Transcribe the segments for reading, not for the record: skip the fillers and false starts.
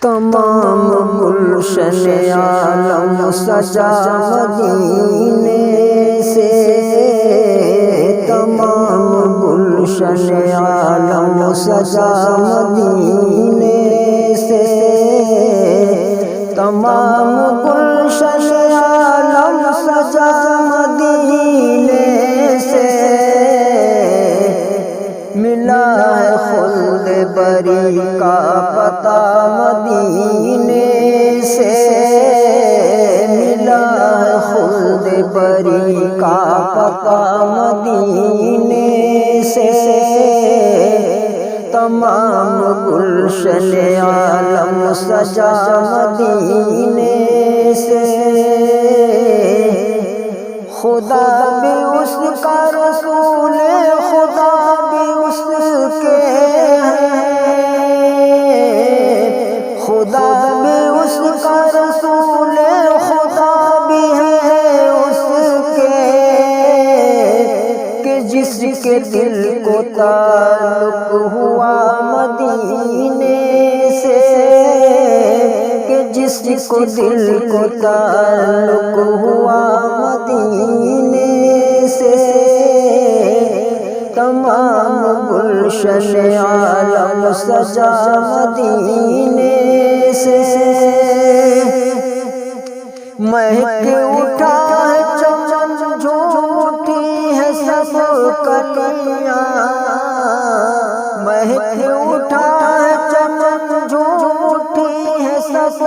تمام گلشن عالم سجا مدینے سے، تمام گلشن عالم سجا مدینے سے، تمام گلشن عالم سجا مدینے سے، ملا ہے خلد بری کا پتہ مدینے سے، ملا ہے خلد بری کا پتہ مدینے سے، تمام گلشن عالم سجا مدینے سے، خدا بھی اس کا رسول خدا بھی اس کے ہیں، خدا بھی اس کا رسول خدا بھی ہے اس کے، کہ جس کے دل کو تعلق ہوا مدینے سے، کہ جس کو دل کو تعلق ہوا مدینے سے، تمام گلشن عالم سجا مدینے سے، مہک اٹھا ہے چمن جھوٹی ہے سب کلیاں، مہک اٹھا ہے چمن جھوٹی ہے سب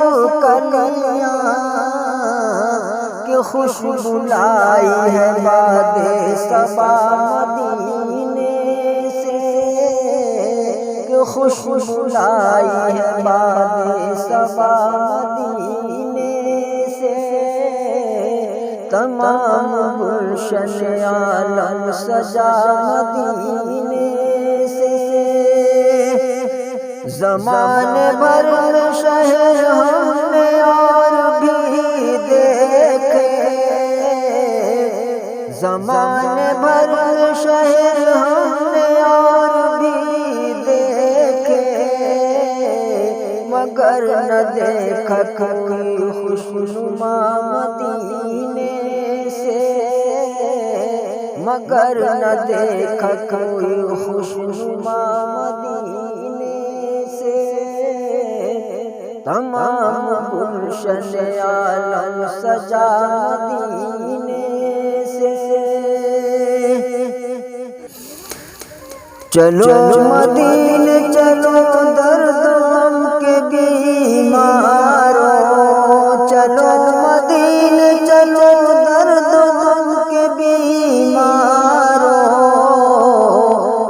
کلیاں، کہ خوشبو لائی ہے باد صبا مدینے سے، کہ خوشبو لائی ہے باد صبا مدینے سے، تمام گلشن عالم سجا مدینے سے، زمانے بھر میں شہر ہم نے اور بھی دیکھے، زمانے بھر میں شہر ہم نے اور بھی دیکھے، مگر نہ دیکھا کوئی خوشنما مدینے سے، مگر نہ دیکھا کوئی خوشنما مدینے سے، تمام گلشن عالم سجا مدینے سے، چلو مدینے چلو درد غم کے بیماروں، چلو مدینے چلو درد غم کے بیماروں،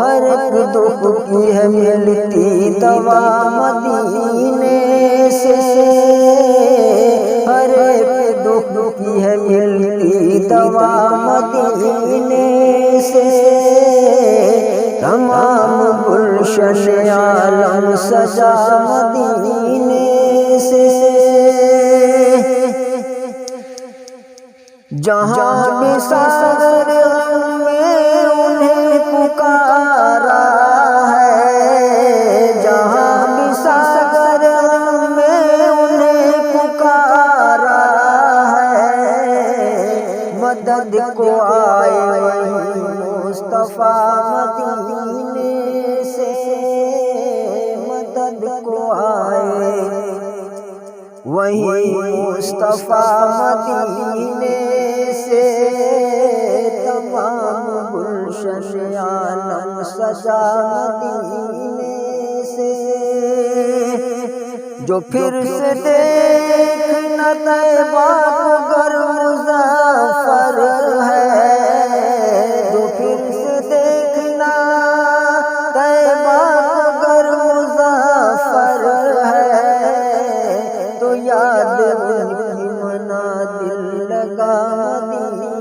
ہر ایک دکھ کی ہے ملتی دوا مدینے سے، ہر ایک دکھ کی ہے ملتی دوا مدینے سے، تمام گلشن عالم سجا مدینے سے، جہاں بھی ساغر غم میں انہیں پکارا ہے، جہاں بھی ساغر غم میں انہیں پکارا ہے، مدد کو آئے وہی مصطفیٰ مدینے سے، مدد کو آئے وہی مصطفیٰ مدینے سے، تمام گلشن عالم سجا مدینے سے، جو پھر سے دیکھنا طیبہ کو گر مظفر ہے، جو پھر سے دیکھنا طیبہ کو گر مظفر ہے، تو یاد ان کی منا دل لگا مدینے